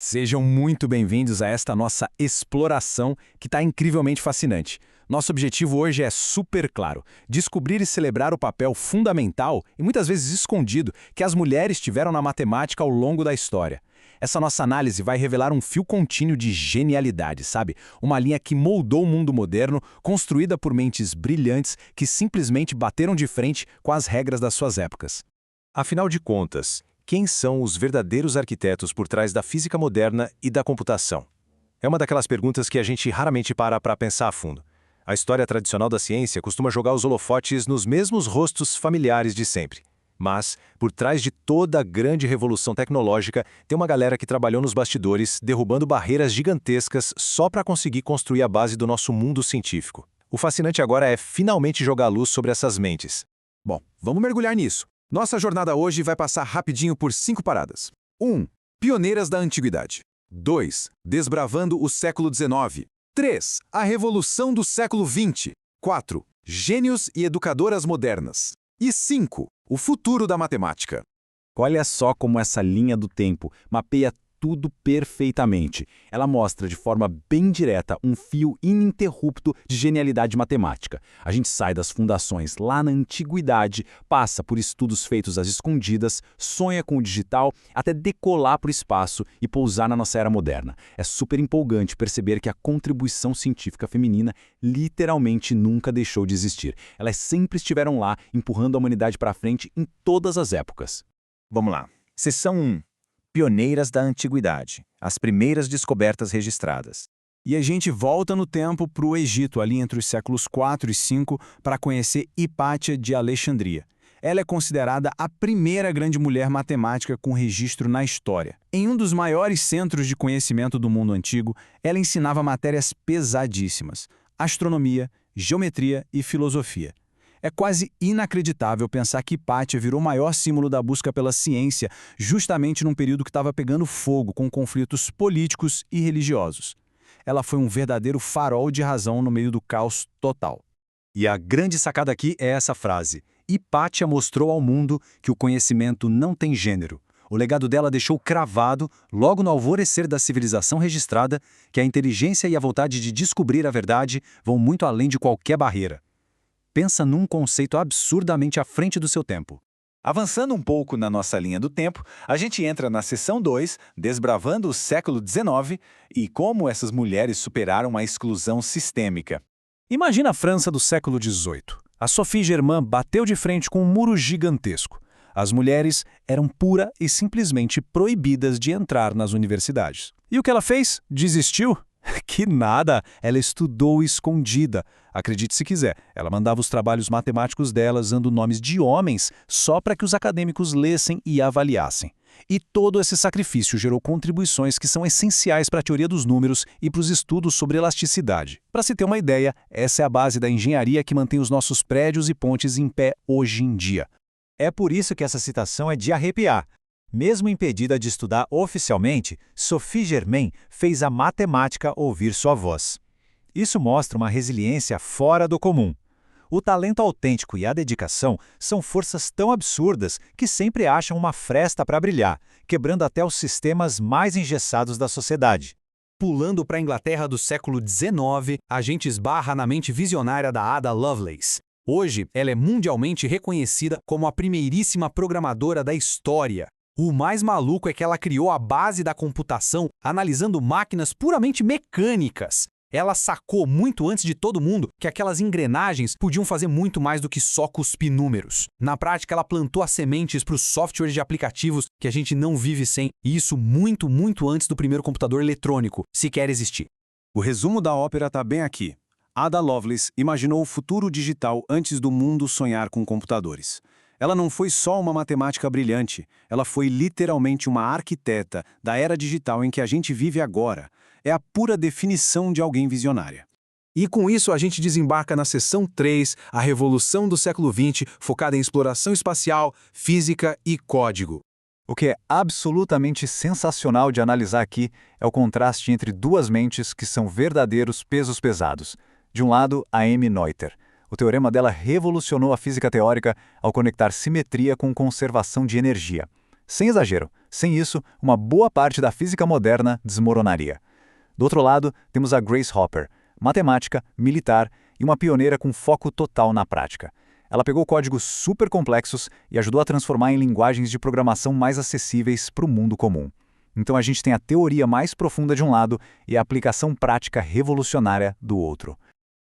Sejam muito bem-vindos a esta nossa exploração que está incrivelmente fascinante. Nosso objetivo hoje é super claro: descobrir e celebrar o papel fundamental e muitas vezes escondido que as mulheres tiveram na matemática ao longo da história. Essa nossa análise vai revelar um fio contínuo de genialidade, sabe? Uma linha que moldou o mundo moderno, construída por mentes brilhantes que simplesmente bateram de frente com as regras das suas épocas. Afinal de contas, quem são os verdadeiros arquitetos por trás da física moderna e da computação? É uma daquelas perguntas que a gente raramente para pensar a fundo. A história tradicional da ciência costuma jogar os holofotes nos mesmos rostos familiares de sempre. Mas, por trás de toda a grande revolução tecnológica, tem uma galera que trabalhou nos bastidores, derrubando barreiras gigantescas só para conseguir construir a base do nosso mundo científico. O fascinante agora é finalmente jogar a luz sobre essas mentes. Bom, vamos mergulhar nisso. Nossa jornada hoje vai passar rapidinho por 5 paradas. 1. Pioneiras da Antiguidade. 2. Desbravando o século XIX. 3. A Revolução do século XX. 4. Gênios e educadoras modernas. E 5. O futuro da matemática. Olha só como essa linha do tempo mapeia tudo perfeitamente. Ela mostra de forma bem direta um fio ininterrupto de genialidade matemática. A gente sai das fundações lá na antiguidade, passa por estudos feitos às escondidas, sonha com o digital, até decolar para o espaço e pousar na nossa era moderna. É super empolgante perceber que a contribuição científica feminina literalmente nunca deixou de existir. Elas sempre estiveram lá, empurrando a humanidade para frente em todas as épocas. Vamos lá. Seção 1. Pioneiras da Antiguidade, as primeiras descobertas registradas. E a gente volta no tempo para o Egito, ali entre os séculos 4 e 5, para conhecer Hipátia de Alexandria. Ela é considerada a primeira grande mulher matemática com registro na história. Em um dos maiores centros de conhecimento do mundo antigo, ela ensinava matérias pesadíssimas: astronomia, geometria e filosofia. É quase inacreditável pensar que Hipátia virou o maior símbolo da busca pela ciência justamente num período que estava pegando fogo com conflitos políticos e religiosos. Ela foi um verdadeiro farol de razão no meio do caos total. E a grande sacada aqui é essa frase: Hipátia mostrou ao mundo que o conhecimento não tem gênero. O legado dela deixou cravado, logo no alvorecer da civilização registrada, que a inteligência e a vontade de descobrir a verdade vão muito além de qualquer barreira. Pensa num conceito absurdamente à frente do seu tempo. Avançando um pouco na nossa linha do tempo, a gente entra na seção 2, desbravando o século XIX e como essas mulheres superaram a exclusão sistêmica. Imagina a França do século XVIII. A Sophie Germain bateu de frente com um muro gigantesco. As mulheres eram pura e simplesmente proibidas de entrar nas universidades. E o que ela fez? Desistiu? Que nada! Ela estudou escondida. Acredite se quiser, ela mandava os trabalhos matemáticos dela usando nomes de homens só para que os acadêmicos lessem e avaliassem. E todo esse sacrifício gerou contribuições que são essenciais para a teoria dos números e para os estudos sobre elasticidade. Para se ter uma ideia, essa é a base da engenharia que mantém os nossos prédios e pontes em pé hoje em dia. É por isso que essa citação é de arrepiar. Mesmo impedida de estudar oficialmente, Sophie Germain fez a matemática ouvir sua voz. Isso mostra uma resiliência fora do comum. O talento autêntico e a dedicação são forças tão absurdas que sempre acham uma fresta para brilhar, quebrando até os sistemas mais engessados da sociedade. Pulando para a Inglaterra do século XIX, a gente esbarra na mente visionária da Ada Lovelace. Hoje, ela é mundialmente reconhecida como a primeiríssima programadora da história. O mais maluco é que ela criou a base da computação analisando máquinas puramente mecânicas. Ela sacou muito antes de todo mundo que aquelas engrenagens podiam fazer muito mais do que só cuspir números. Na prática, ela plantou as sementes para os softwares de aplicativos que a gente não vive sem, e isso muito, muito antes do primeiro computador eletrônico sequer existir. O resumo da ópera está bem aqui. Ada Lovelace imaginou o futuro digital antes do mundo sonhar com computadores. Ela não foi só uma matemática brilhante, ela foi literalmente uma arquiteta da era digital em que a gente vive agora. É a pura definição de alguém visionária. E com isso a gente desembarca na seção 3, a revolução do século XX, focada em exploração espacial, física e código. O que é absolutamente sensacional de analisar aqui é o contraste entre duas mentes que são verdadeiros pesos pesados. De um lado, a Amy Noether. O teorema dela revolucionou a física teórica ao conectar simetria com conservação de energia. Sem exagero. Sem isso, uma boa parte da física moderna desmoronaria. Do outro lado, temos a Grace Hopper, matemática, militar e uma pioneira com foco total na prática. Ela pegou códigos super complexos e ajudou a transformar em linguagens de programação mais acessíveis para o mundo comum. Então a gente tem a teoria mais profunda de um lado e a aplicação prática revolucionária do outro.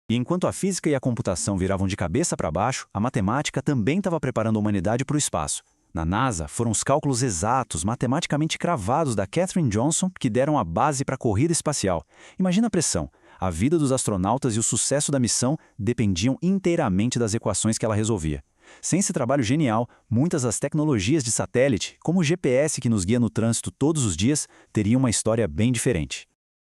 E enquanto a física e a computação viravam de cabeça para baixo, a matemática também estava preparando a humanidade para o espaço. Na NASA, foram os cálculos exatos, matematicamente cravados da Katherine Johnson que deram a base para a corrida espacial. Imagina a pressão. A vida dos astronautas e o sucesso da missão dependiam inteiramente das equações que ela resolvia. Sem esse trabalho genial, muitas das tecnologias de satélite, como o GPS que nos guia no trânsito todos os dias, teriam uma história bem diferente.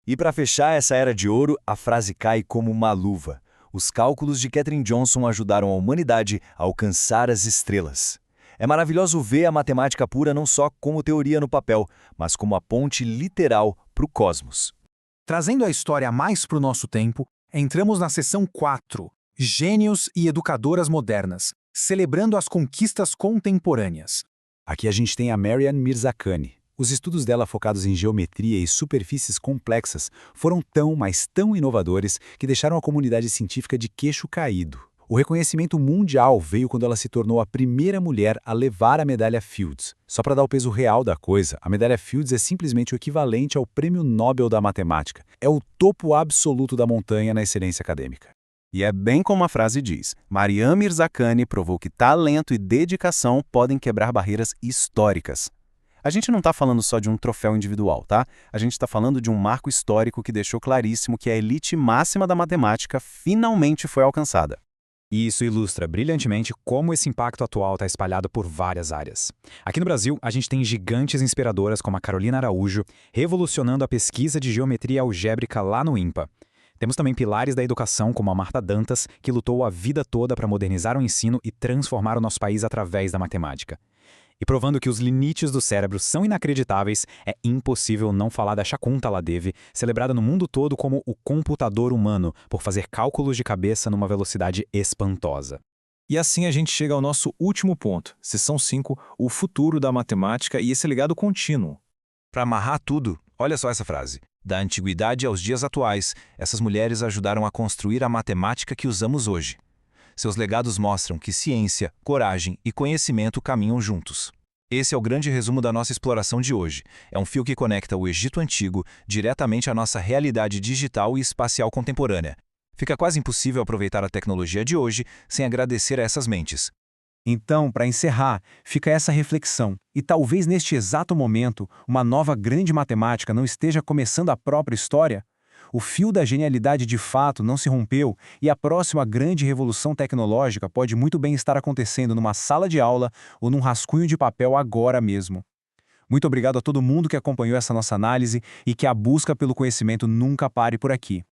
E para fechar essa era de ouro, a frase cai como uma luva. Os cálculos de Katherine Johnson ajudaram a humanidade a alcançar as estrelas. É maravilhoso ver a matemática pura não só como teoria no papel, mas como a ponte literal para o cosmos. Trazendo a história mais para o nosso tempo, entramos na seção 4, Gênios e Educadoras Modernas, celebrando as conquistas contemporâneas. Aqui a gente tem a Marianne Mirzakhani. Os estudos dela focados em geometria e superfícies complexas foram tão, mas tão inovadores que deixaram a comunidade científica de queixo caído. O reconhecimento mundial veio quando ela se tornou a primeira mulher a levar a medalha Fields. Só para dar o peso real da coisa, a medalha Fields é simplesmente o equivalente ao Prêmio Nobel da Matemática. É o topo absoluto da montanha na excelência acadêmica. E é bem como a frase diz, Marianne Mirzakhani provou que talento e dedicação podem quebrar barreiras históricas. A gente não está falando só de um troféu individual, tá? A gente está falando de um marco histórico que deixou claríssimo que a elite máxima da matemática finalmente foi alcançada. E isso ilustra brilhantemente como esse impacto atual está espalhado por várias áreas. Aqui no Brasil, a gente tem gigantes inspiradoras como a Carolina Araújo, revolucionando a pesquisa de geometria algébrica lá no INPA. Temos também pilares da educação como a Marta Dantas, que lutou a vida toda para modernizar o ensino e transformar o nosso país através da matemática. E provando que os limites do cérebro são inacreditáveis, é impossível não falar da Shakuntala Ladevi, celebrada no mundo todo como o computador humano, por fazer cálculos de cabeça numa velocidade espantosa. E assim a gente chega ao nosso último ponto, seção 5, o futuro da matemática e esse legado contínuo. Para amarrar tudo, olha só essa frase. Da antiguidade aos dias atuais, essas mulheres ajudaram a construir a matemática que usamos hoje. Seus legados mostram que ciência, coragem e conhecimento caminham juntos. Esse é o grande resumo da nossa exploração de hoje. É um fio que conecta o Egito Antigo diretamente à nossa realidade digital e espacial contemporânea. Fica quase impossível aproveitar a tecnologia de hoje sem agradecer a essas mentes. Então, para encerrar, fica essa reflexão. E talvez neste exato momento, uma nova grande matemática não esteja começando a própria história? O fio da genialidade de fato não se rompeu e a próxima grande revolução tecnológica pode muito bem estar acontecendo numa sala de aula ou num rascunho de papel agora mesmo. Muito obrigado a todo mundo que acompanhou essa nossa análise e que a busca pelo conhecimento nunca pare por aqui.